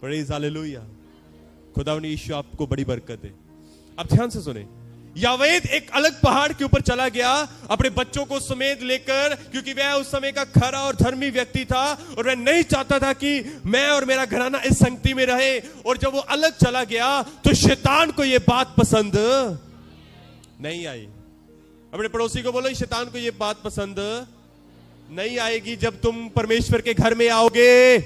Praise hallelujah. खुदावंद यीशु आपको बड़ी बरकत दे। अब ध्यान से सुने, यावेद एक अलग पहाड़ के ऊपर चला गया अपने बच्चों को समेत लेकर, क्योंकि वह उस समय का खरा और धर्मी व्यक्ति था और वह नहीं चाहता था कि मैं और मेरा घराना इस संगति में रहे। और जब वो अलग चला गया तो शैतान को यह बात पसंद नहीं आई। अपने पड़ोसी को बोलो, शैतान को यह बात पसंद नहीं आएगी जब तुम परमेश्वर के घर में आओगे।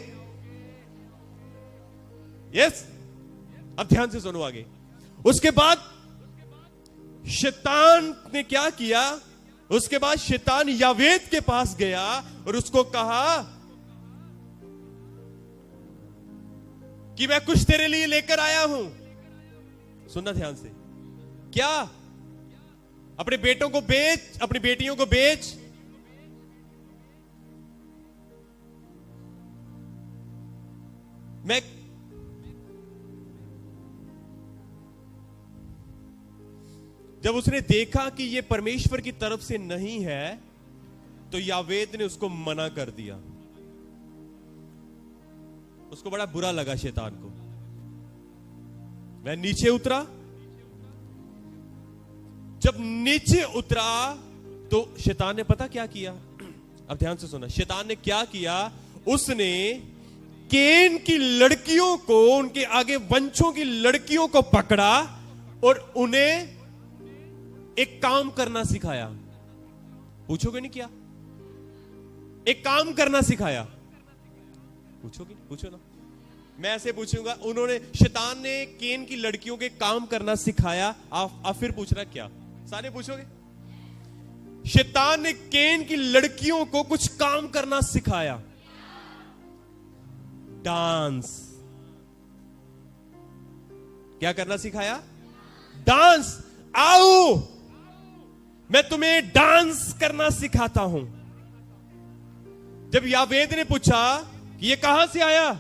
यस, अब ध्यान से सुनो आगे। उसके बाद शैतान ने क्या किया? उसके बाद शैतान यावेद के पास गया और उसको कहा कि मैं कुछ तेरे लिए लेकर आया हूं। सुनना ध्यान से। क्या? अपने बेटों को बेच, अपनी बेटियों को बेच, मैं जब उसने देखा कि यह परमेश्वर की तरफ से नहीं है तो यावेद ने उसको मना कर दिया। उसको बड़ा बुरा लगा शैतान को। वह नीचे उतरा। जब नीचे उतरा तो शैतान ने पता क्या किया? अब ध्यान से सुना। शैतान ने क्या किया? उसने केन की लड़कियों को, उनके आगे वंशों की लड़कियों को पकड़ा और उन्हें एक काम करना सिखाया। पूछोगे नहीं क्या? एक काम करना सिखाया। पूछोगे? पूछो ना। मैं ऐसे पूछूंगा, उन्होंने, शैतान ने केन की लड़कियों के काम करना सिखाया। आप फिर पूछना क्या? सारे पूछोगे? शैतान ने केन की लड़कियों को कुछ काम करना सिखाया। डांस। क्या करना सिखाया? डांस। आओ, मैं तुम्हें डांस करना सिखाता हूं। जब यावेद ने पूछा कि ये कहां से आया,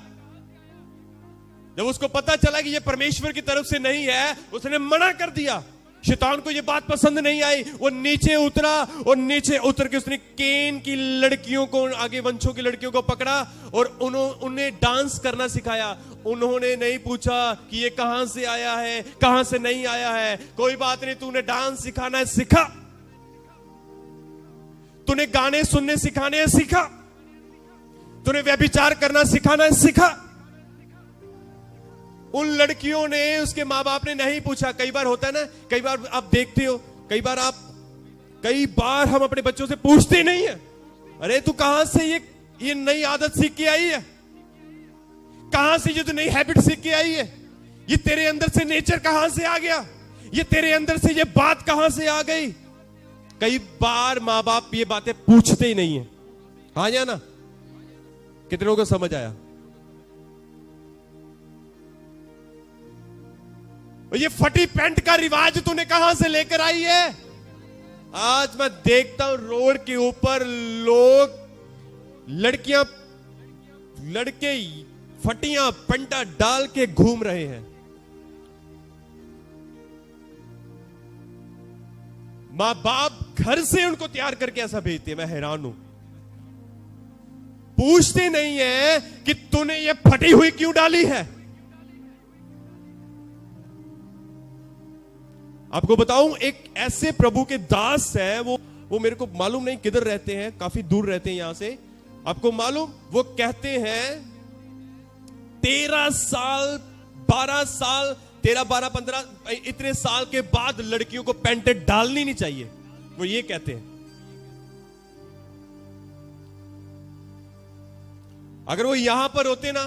जब उसको पता चला कि ये परमेश्वर की तरफ से नहीं है, उसने मना कर दिया। शैतान को ये बात पसंद नहीं आई। वो नीचे उतरा और नीचे उतर के उसने केन की लड़कियों को, आगे वंशों की लड़कियों को पकड़ा और उन्हें डांस करना सिखाया। उन्होंने नहीं पूछा कि ये कहां से आया है, कहां से नहीं आया है। कोई बात नहीं, तूने डांस सिखाना है, सिखा। तूने गाने सुनने सिखाने हैं, सिखा। तूने व्यभिचार करना सिखाना है, सिखा। उन लड़कियों ने, उसके माँ बाप ने नहीं पूछा। कई बार होता है ना, कई बार आप देखते हो, कई बार हम अपने बच्चों से पूछते नहीं है, अरे तू कहां से ये नई आदत सीख के आई है, कहां से ये तो नई हैबिट सीख के आई है, ये तेरे अंदर से नेचर कहां से आ गया, ये तेरे अंदर से ये बात कहां से आ गई। कई बार माँ बाप ये बातें पूछते ही नहीं है। हाँ या ना? कितने लोगों को समझ आया? ये फटी पैंट का रिवाज तूने कहां से लेकर आई है? आज मैं देखता हूं रोड के ऊपर लोग, लड़कियां, लड़के फटियां पैंटा डाल के घूम रहे हैं। मां बाप घर से उनको तैयार करके ऐसा भेजते हैं। मैं हैरान हूं। पूछते नहीं है कि तूने ये फटी हुई क्यों डाली है। आपको बताऊं, एक ऐसे प्रभु के दास है, वो मेरे को मालूम नहीं किधर रहते हैं, काफी दूर रहते हैं यहां से। आपको मालूम, वो कहते हैं 13 साल 12 साल 13 12 15 इतने साल के बाद लड़कियों को पैंट डालनी नहीं चाहिए। वो ये कहते हैं। अगर वो यहां पर होते ना,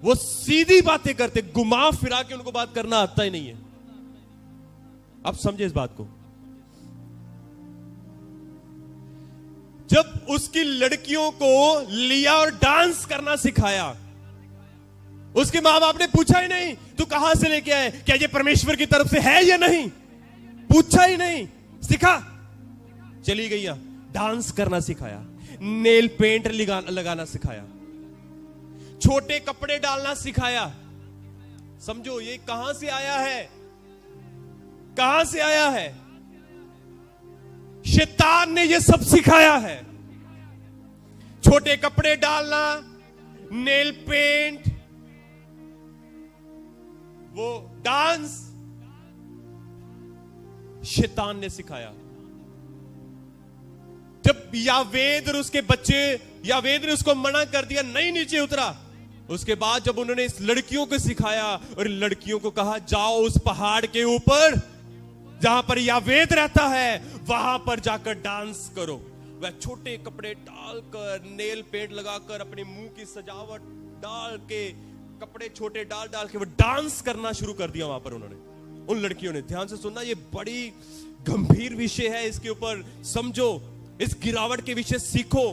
वो सीधी बातें करते, घुमा फिरा के उनको बात करना आता ही नहीं है। आप समझे इस बात को? जब उसकी लड़कियों को लिया और डांस करना सिखाया, उसके मां बाप ने पूछा ही नहीं तू कहां से लेके आए, क्या ये परमेश्वर की तरफ से है या नहीं, पूछा ही नहीं, सिखा, चली गई। डांस करना सिखाया, नेल पेंट लगाना सिखाया, छोटे कपड़े डालना सिखाया। समझो ये कहां से आया है, कहां से आया है? शैतान ने ये सब सिखाया है। छोटे कपड़े डालना, नेल पेंट, डांस शैतान ने सिखाया। जब यावेद और उसके बच्चे, यावेद ने उसको मना कर दिया, नहीं नीचे उतरा। उसके बाद जब उन्होंने इस लड़कियों को सिखाया और लड़कियों को कहा जाओ उस पहाड़ के ऊपर जहां पर यावेद रहता है, वहां पर जाकर डांस करो। वह छोटे कपड़े डालकर, नेल पेंट लगाकर, अपने मुंह की सजावट डाल के, कपड़े छोटे डाल डाल के वो डांस करना शुरू कर दिया वहां पर उन्होंने, उन लड़कियों ने। ध्यान से सुनना, ये बड़ी गंभीर विषय है, इसके ऊपर समझो, इस गिरावट के विषय सीखो।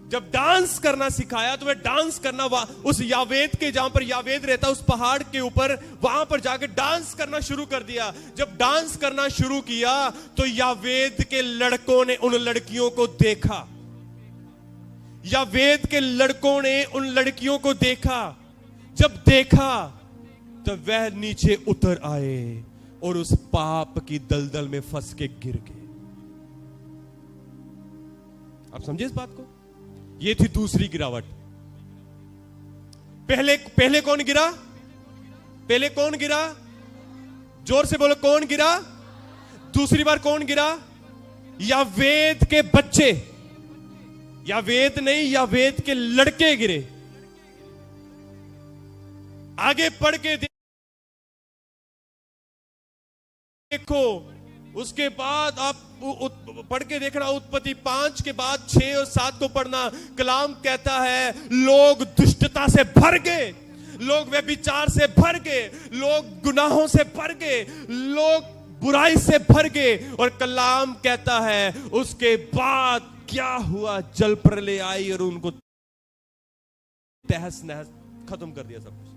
जब डांस करना सिखाया तो वह डांस करना उस यावेद के, जहां पर यावेद रहता उस पहाड़ के ऊपर, वहां पर जाकर डांस करना शुरू कर दिया। जब डांस करना शुरू किया तो यावेद के लड़कों ने उन लड़कियों को देखा। यावेद के लड़कों ने उन लड़कियों को देखा। जब देखा तब वह नीचे उतर आए और उस पाप की दलदल में फंस के गिर गए। आप समझे इस बात को? ये थी दूसरी गिरावट। पहले कौन गिरा? पहले कौन गिरा? जोर से बोलो, कौन गिरा? दूसरी बार कौन गिरा? यावेद के बच्चे, यावेद नहीं, यावेद के लड़के गिरे। आगे पढ़ के देखो, उसके बाद आप पढ़ के देखना, उत्पत्ति 5 के बाद 6 और 7 को पढ़ना। कलाम कहता है लोग दुष्टता से भर गए, लोग व्यभिचार से भर गए, लोग गुनाहों से भर गए, लोग बुराई से भर गए। और कलाम कहता है उसके बाद क्या हुआ? जल प्रलय आई और उनको तहस नहस खत्म कर दिया सब कुछ।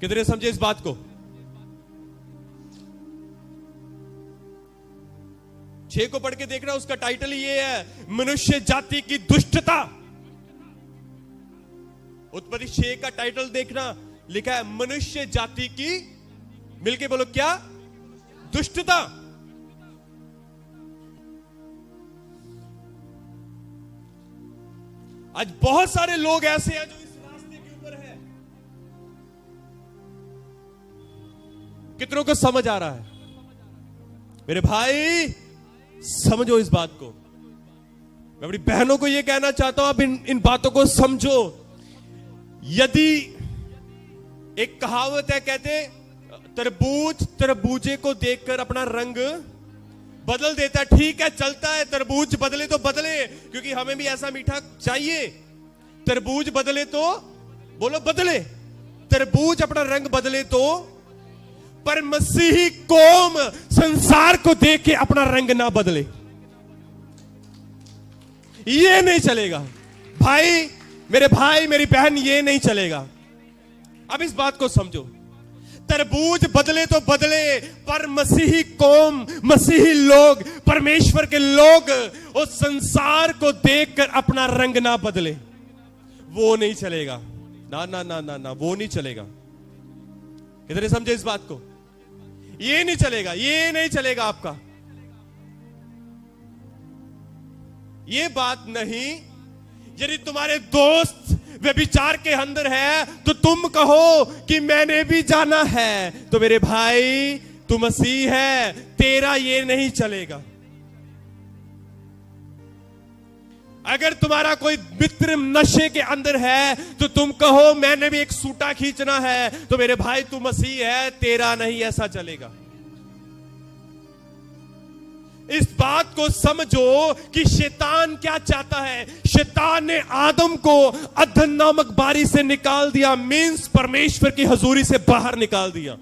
कितने समझे इस बात को? 6 को पढ़ के देखना, उसका टाइटल ये है, मनुष्य जाति की दुष्टता। उत्पत्ति 6 का टाइटल देखना, लिखा है मनुष्य जाति की, मिलके बोलो क्या? दुष्टता। आज बहुत सारे लोग ऐसे हैं जो इस रास्ते के ऊपर है। कितनों को समझ आ रहा है? मेरे भाई समझो इस बात को। मैं अपनी बहनों को यह कहना चाहता हूं, आप इन बातों को समझो। यदि एक कहावत है, कहते तरबूज तरबूजे को देखकर अपना रंग बदल देता है। ठीक है, चलता है, तरबूज बदले तो बदले, क्योंकि हमें भी ऐसा मीठा चाहिए। तरबूज बदले तो बोलो बदले, तरबूज अपना रंग बदले तो, पर मसीही कौम संसार को देख के अपना रंग ना बदले, ये नहीं चलेगा भाई, मेरे भाई मेरी बहन, ये नहीं चलेगा। अब इस बात को समझो, तरबूज बदले तो बदले, पर मसीही कौम, मसीही लोग, परमेश्वर के लोग उस संसार को देखकर अपना रंग ना बदले, वो नहीं चलेगा। ना ना ना ना ना, वो नहीं चलेगा। कितने समझे इस बात को? ये नहीं चलेगा, ये नहीं चलेगा आपका। ये बात नहीं। यदि तुम्हारे दोस्त व्यभिचार के अंदर है तो तुम कहो कि मैंने भी जाना है, तो मेरे भाई तू मसीह है, तेरा ये नहीं चलेगा। अगर तुम्हारा कोई मित्र नशे के अंदर है तो तुम कहो मैंने भी एक सूटा खींचना है, तो मेरे भाई तू मसीह है, तेरा नहीं ऐसा चलेगा। इस बात को समझो कि शैतान क्या चाहता है। शैतान ने आदम को अधन नामक बारी से निकाल दिया, मींस परमेश्वर की हजूरी से बाहर निकाल दिया।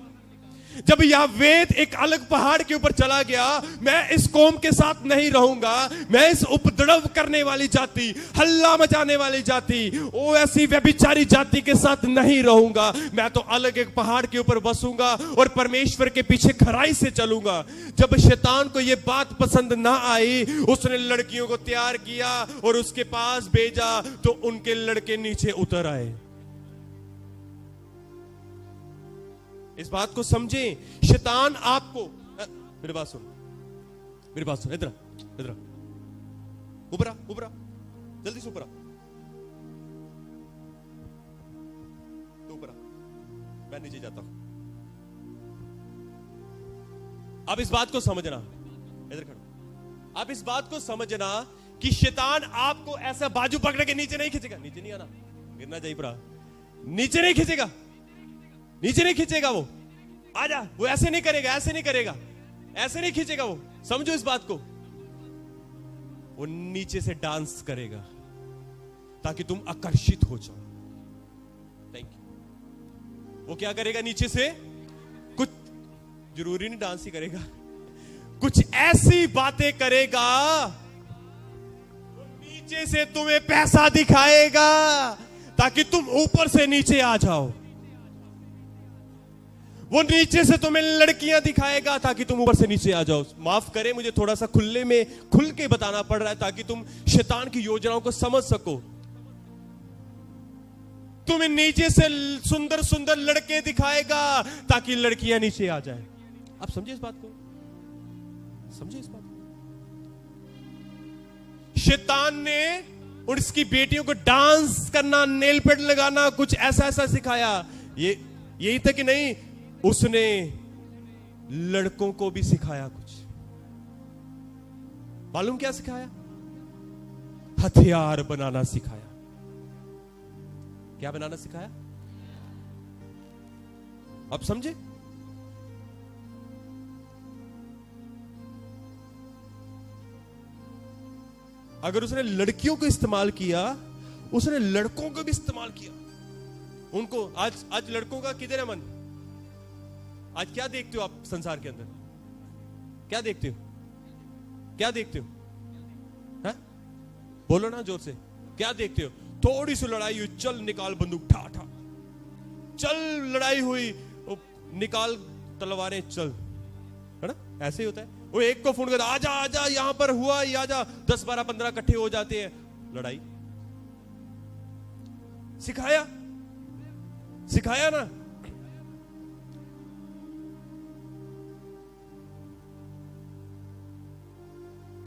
जब यावेद एक अलग पहाड़ के ऊपर चला गया, मैं इस कौम के साथ नहीं रहूंगा, मैं इस उपद्रव करने वाली जाति, हल्ला मचाने वाली जाति, वो ऐसी व्यभिचारी जाति के साथ नहीं रहूंगा, मैं तो अलग एक पहाड़ के ऊपर बसूंगा और परमेश्वर के पीछे खराई से चलूंगा। जब शैतान को यह बात पसंद ना आई, उसने लड़कियों को तैयार किया और उसके पास भेजा, तो उनके लड़के नीचे उतर आए। इस बात को समझें। शैतान आपको, मेरी बात सुन, मेरी बात सुन, इधर इधर, ऊपर आ, ऊपर आ, जल्दी से ऊपर आ। ऊपर आ, मैं नीचे जाता हूं। अब इस बात को समझना, इधर खड़ो, अब इस बात को समझना कि शैतान आपको ऐसा बाजू पकड़ के नीचे नहीं खींचेगा। नीचे नहीं आना, गिरना चाहिए पूरा, नीचे नहीं खींचेगा, नीचे नहीं खींचेगा। वो आजा, वो ऐसे नहीं करेगा, ऐसे नहीं करेगा, ऐसे नहीं खींचेगा वो। समझो इस बात को, वो नीचे से डांस करेगा ताकि तुम आकर्षित हो जाओ। Thank you. वो क्या करेगा नीचे से? कुछ जरूरी नहीं डांस ही करेगा, कुछ ऐसी बातें करेगा, नीचे से तुम्हें पैसा दिखाएगा ताकि तुम ऊपर से नीचे आ जाओ। वो नीचे से तुम्हें लड़कियां दिखाएगा ताकि तुम ऊपर से नीचे आ जाओ। माफ करें, मुझे थोड़ा सा खुल के बताना पड़ रहा है ताकि तुम शैतान की योजनाओं को समझ सको। तुम्हें नीचे से सुंदर सुंदर लड़के दिखाएगा ताकि लड़कियां नीचे आ जाए। आप समझे इस बात को? समझे इस बात को? शैतान ने उसकी बेटियों को डांस करना, नेल पेंट लगाना, कुछ ऐसा ऐसा सिखाया। ये यही तक कि नहीं, उसने लड़कों को भी सिखाया कुछ। मालूम क्या सिखाया? हथियार बनाना सिखाया। क्या बनाना सिखाया? अब समझे? अगर उसने लड़कियों को इस्तेमाल किया, उसने लड़कों को भी इस्तेमाल किया। उनको आज लड़कों का किधर है मन? आज क्या देखते हो आप संसार के अंदर? क्या देखते हो? क्या देखते हो? है? बोलो ना जोर से, क्या देखते हो? थोड़ी सी लड़ाई हुई, चल निकाल बंदूक, ठा ठा। चल लड़ाई हुई, निकाल तलवारें, चल। है ना? ऐसे ही होता है। वो एक को फोन कर, आजा आजा, यहां पर हुआ, ये आजा। 10 12 15 इकट्ठे हो जाते हैं, लड़ाई। सिखाया, सिखाया ना।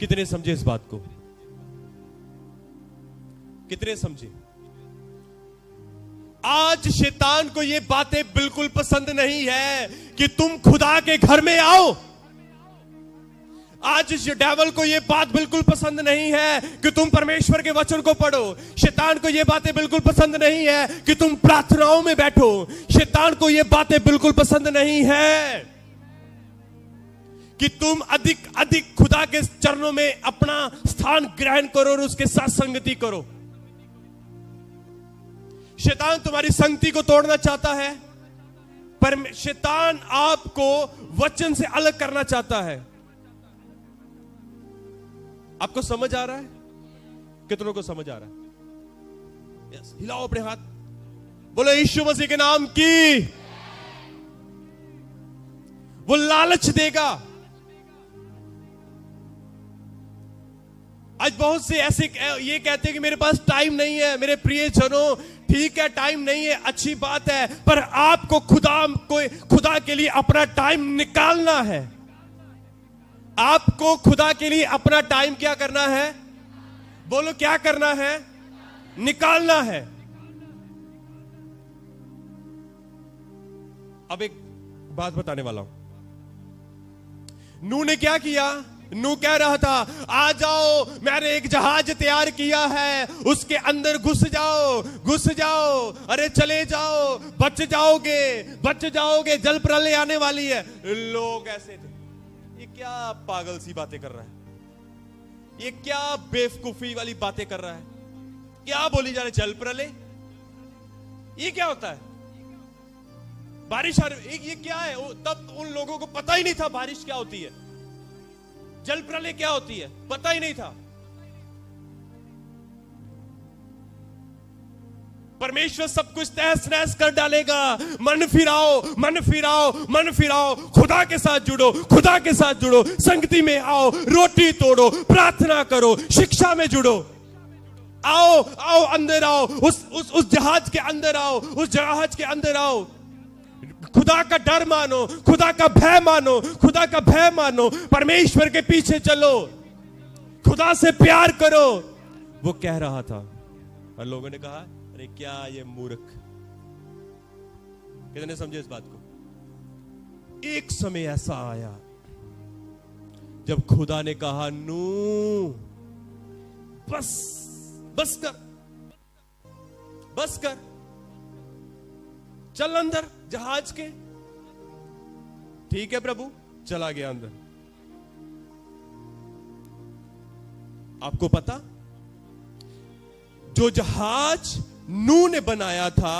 कितने समझे इस बात को? कितने समझे? आज शैतान को ये बातें बिल्कुल पसंद नहीं है कि तुम खुदा के घर में आओ। आज डेविल को ये बात बिल्कुल पसंद नहीं है कि तुम परमेश्वर के वचन को पढ़ो। शैतान को ये बातें बिल्कुल पसंद नहीं है कि तुम प्रार्थनाओं में बैठो। शैतान को ये बातें बिल्कुल पसंद नहीं है कि तुम अधिक अधिक खुदा के चरणों में अपना स्थान ग्रहण करो और उसके साथ संगति करो। शैतान तुम्हारी संगति को तोड़ना चाहता है, पर शैतान आपको वचन से अलग करना चाहता है। आपको समझ आ रहा है? कितनों को समझ आ रहा है? यस, हिलाओ अपने हाथ, बोलो यीशु मसीह के नाम की। वो लालच देगा। आज बहुत से ऐसे ये कहते हैं कि मेरे पास टाइम नहीं है। मेरे प्रिय जनों, ठीक है, टाइम नहीं है, अच्छी बात है, पर आपको खुदा के लिए अपना टाइम निकालना है। आपको खुदा के लिए अपना टाइम क्या करना है? बोलो, क्या करना है? निकालना है। अब एक बात बताने वाला हूं। नूह ने क्या किया? नूह कह रहा था, आ जाओ, मैंने एक जहाज तैयार किया है, उसके अंदर घुस जाओ, घुस जाओ, अरे चले जाओ, बच जाओगे, बच जाओगे, जल प्रलय आने वाली है। लोग ऐसे थे, ये क्या पागल सी बातें कर रहा है, ये क्या बेवकूफी वाली बातें कर रहा है, क्या बोली जा रही? जल प्रलय, ये क्या होता है? बारिश आ रही, ये क्या है? तब उन लोगों को पता ही नहीं था बारिश क्या होती है, जल प्रलय क्या होती है, पता ही नहीं था। परमेश्वर सब कुछ तहस नहस कर डालेगा। मन फिराओ, मन फिराओ, मन फिराओ, खुदा के साथ जुड़ो, खुदा के साथ जुड़ो, संगति में आओ, रोटी तोड़ो, प्रार्थना करो, शिक्षा में जुड़ो। आओ आओ, अंदर आओ, उस जहाज के अंदर आओ, उस जहाज के अंदर आओ। खुदा का डर मानो, खुदा का भय मानो, खुदा का भय मानो, परमेश्वर के पीछे चलो, खुदा से प्यार करो। वो कह रहा था और लोगों ने कहा, अरे क्या ये मूर्ख, कितने समझे इस बात को? एक समय ऐसा आया जब खुदा ने कहा, नू बस बस कर, बस कर, चल अंदर जहाज के। ठीक है प्रभु, चला गया अंदर। आपको पता, जो जहाज नूह ने बनाया था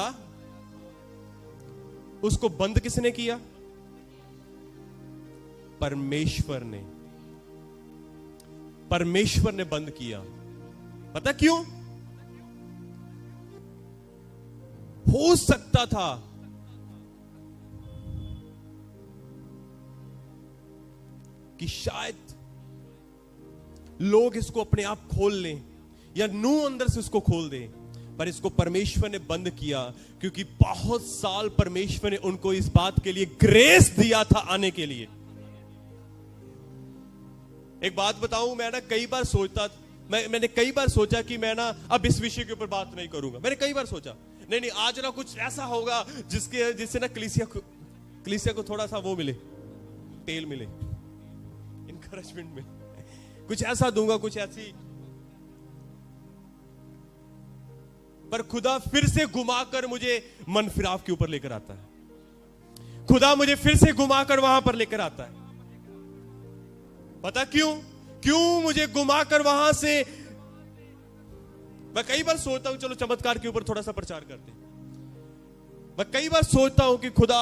उसको बंद किसने किया? परमेश्वर ने। परमेश्वर ने बंद किया। पता क्यों? हो सकता था कि शायद लोग इसको अपने आप खोल लें या नूह अंदर से इसको खोल दे, पर इसको परमेश्वर ने बंद किया क्योंकि बहुत साल परमेश्वर ने उनको इस बात के लिए ग्रेस दिया था आने के लिए। एक बात बताऊं, मैं ना कई बार सोचता, मैंने कई बार सोचा कि मैं ना अब इस विषय के ऊपर बात नहीं करूंगा। मैंने कई बार सोचा नहीं आज ना कुछ ऐसा होगा जिससे ना कलीसिया को थोड़ा सा वो मिले, तेल मिले, इनकरेजमेंट में कुछ ऐसा दूंगा, कुछ ऐसी। पर खुदा फिर से घुमाकर मुझे मन फिराव के ऊपर लेकर आता है। खुदा मुझे फिर से घुमाकर वहां पर लेकर आता है। पता क्यों मुझे घुमाकर वहां से? मैं कई बार सोचता हूं, चलो चमत्कार के ऊपर थोड़ा सा प्रचार करते हैं। मैं कई बार सोचता हूं कि खुदा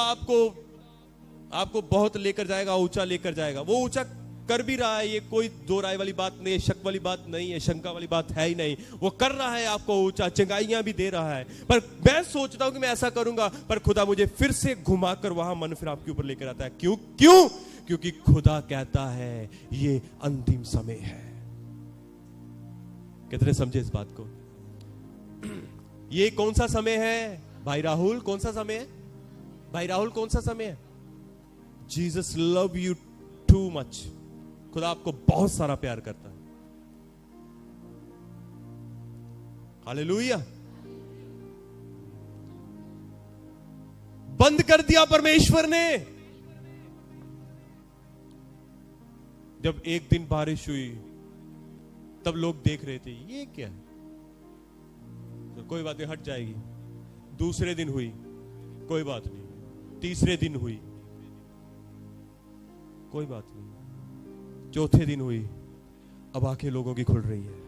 आपको बहुत लेकर जाएगा, ऊंचा लेकर जाएगा। वो ऊंचा कर भी रहा है, ये कोई दो राय वाली बात नहीं है, शक वाली बात नहीं है, शंका वाली बात है ही नहीं। वो कर रहा है आपको ऊंचा, चंगाइयां भी दे रहा है। पर मैं सोचता हूं कि मैं ऐसा करूंगा, पर खुदा मुझे फिर से घुमाकर वहां मन फिर आपके ऊपर लेकर आता है। क्यों? क्योंकि खुदा कहता है ये अंतिम समय है। कितने समझे इस बात को? ये कौन सा समय है भाई राहुल? कौन सा समय है भाई राहुल? कौन सा समय है? Jesus love you too much. खुदा आपको बहुत सारा प्यार करता है। हालेलुया। बंद कर दिया परमेश्वर ने। जब एक दिन बारिश हुई तब लोग देख रहे थे ये क्या है, तो कोई बात नहीं, हट जाएगी। दूसरे दिन हुई, कोई बात नहीं। तीसरे दिन हुई, कोई बात नहीं। चौथे दिन हुई, अब आंखें लोगों की खुल रही है,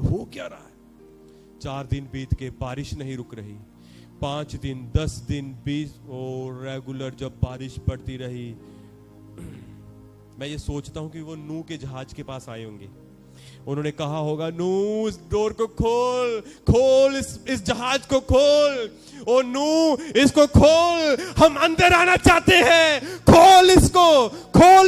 हो क्या रहा है। 4 दिन बीत के बारिश नहीं रुक रही। 5 दिन, 10 दिन, 20 और रेगुलर जब बारिश पड़ती रही। मैं ये सोचता हूं कि वो नूह के जहाज के पास आए होंगे। उन्होंने कहा होगा, नूह इस डोर को खोल इस जहाज को खोल। ओ नूह, इसको खोल, हम अंदर आना चाहते हैं। खोल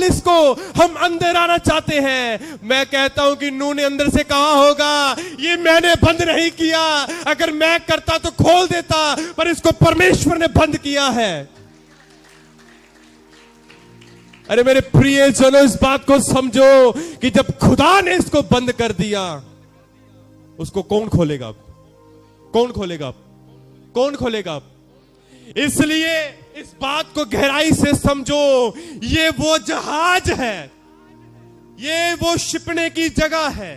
इसको, हम अंदर आना चाहते हैं। मैं कहता हूं कि नूह ने अंदर से कहा होगा, ये मैंने बंद नहीं किया, अगर मैं करता तो खोल देता, पर इसको परमेश्वर ने बंद किया है। अरे मेरे प्रिय जनों, इस बात को समझो कि जब खुदा ने इसको बंद कर दिया, उसको कौन खोलेगा? कौन खोलेगा? कौन खोलेगा? इसलिए इस बात को गहराई से समझो, ये वो जहाज है, ये वो शिपने की जगह है।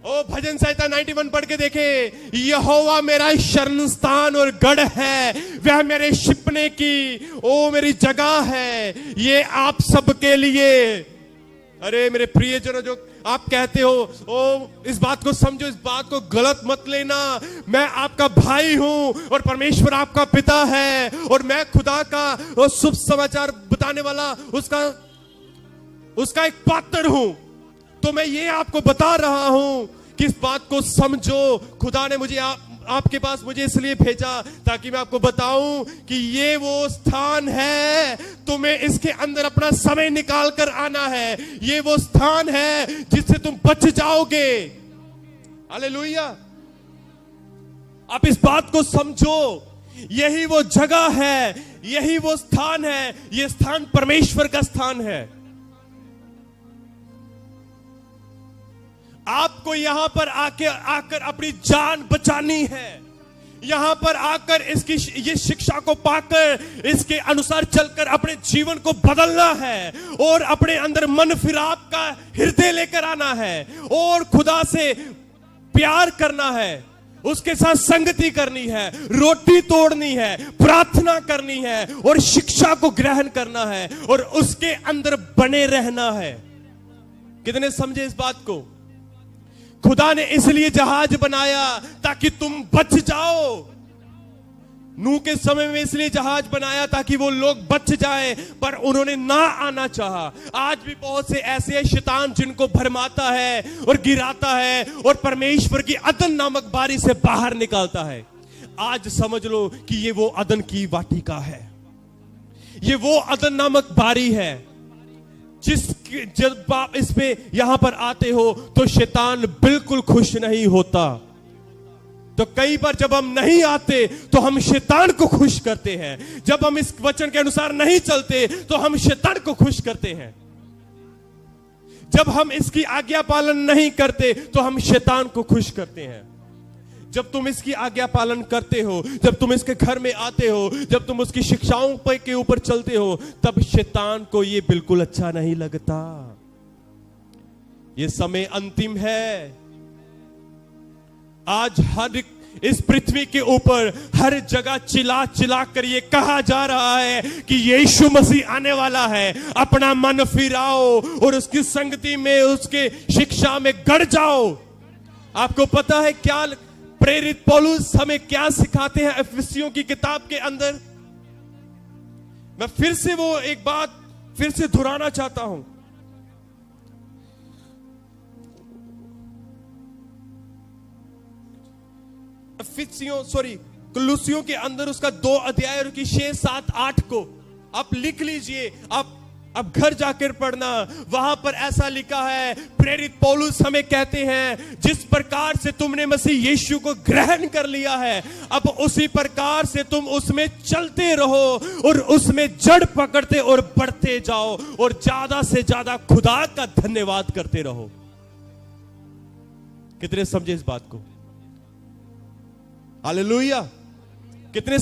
ओ भजन संहिता 91 पढ़ के देखे, यहोवा मेरा शरण स्थान और गढ़ है, वह मेरे शिपने की ओ मेरी जगह है। ये आप सबके लिए। अरे मेरे प्रियजनों, जो आप कहते हो, ओ इस बात को समझो, इस बात को गलत मत लेना। मैं आपका भाई हूं और परमेश्वर आपका पिता है, और मैं खुदा का वो शुभ समाचार बताने वाला उसका एक पात्र हूं। तो मैं ये आपको बता रहा हूं कि इस बात को समझो। खुदा ने मुझे आपके पास मुझे इसलिए भेजा ताकि मैं आपको बताऊं कि ये वो स्थान है, तुम्हें इसके अंदर अपना समय निकाल कर आना है। ये वो स्थान है जिससे तुम बच जाओगे। हालेलुया। आप इस बात को समझो, यही वो जगह है, यही वो स्थान है। ये स्थान परमेश्वर का स्थान है। आपको यहां पर आकर अपनी जान बचानी है। यहां पर आकर इसकी ये शिक्षा को पाकर इसके अनुसार चलकर अपने जीवन को बदलना है और अपने अंदर मन फिराव का हृदय लेकर आना है और खुदा से प्यार करना है, उसके साथ संगति करनी है, रोटी तोड़नी है, प्रार्थना करनी है और शिक्षा को ग्रहण करना है और उसके अंदर बने रहना है। कितने समझे इस बात को? खुदा ने इसलिए जहाज बनाया ताकि तुम बच जाओ। नूह के समय में इसलिए जहाज बनाया ताकि वो लोग बच जाएं, पर उन्होंने ना आना चाहा। आज भी बहुत से ऐसे हैं शैतान जिनको भरमाता है और गिराता है और परमेश्वर की अदन नामक बारी से बाहर निकालता है। आज समझ लो कि ये वो अदन की वाटिका है, ये वो अदन नामक बारी है जब आप इस पे यहां पर आते हो तो शैतान बिल्कुल खुश नहीं होता। तो कई बार जब हम नहीं आते तो हम शैतान को खुश करते हैं, जब हम इस वचन के अनुसार नहीं चलते तो हम शैतान को खुश करते हैं, जब हम इसकी आज्ञा पालन नहीं करते तो हम शैतान को खुश करते हैं। जब तुम इसकी आज्ञा पालन करते हो, जब तुम इसके घर में आते हो, जब तुम उसकी शिक्षाओं के ऊपर चलते हो, तब शैतान को यह बिल्कुल अच्छा नहीं लगता। यह समय अंतिम है। आज हर इस पृथ्वी के ऊपर हर जगह चिल्ला चिल्ला कर ये कहा जा रहा है कि यीशु मसीह आने वाला है। अपना मन फिराओ और उसकी संगति में, उसके शिक्षा में गड़ जाओ। आपको पता है क्या प्रेरित पौलुस हमें क्या सिखाते हैं इफिसियों की किताब के अंदर? मैं फिर से वो एक बात फिर से दोहराना चाहता हूं। कुलुसियों के अंदर उसका 2 अध्याय और की 6, 7, 8 को आप लिख लीजिए। आप अब घर जाकर पढ़ना। वहां पर ऐसा लिखा है, प्रेरित पौलुस हमें कहते हैं जिस प्रकार से तुमने मसीह यीशु को ग्रहण कर लिया है, अब उसी प्रकार से तुम उसमें चलते रहो और उसमें जड़ पकड़ते और बढ़ते जाओ और ज्यादा से ज्यादा खुदा का धन्यवाद करते रहो। कितने समझे इस बात को? हालेलुया! कितने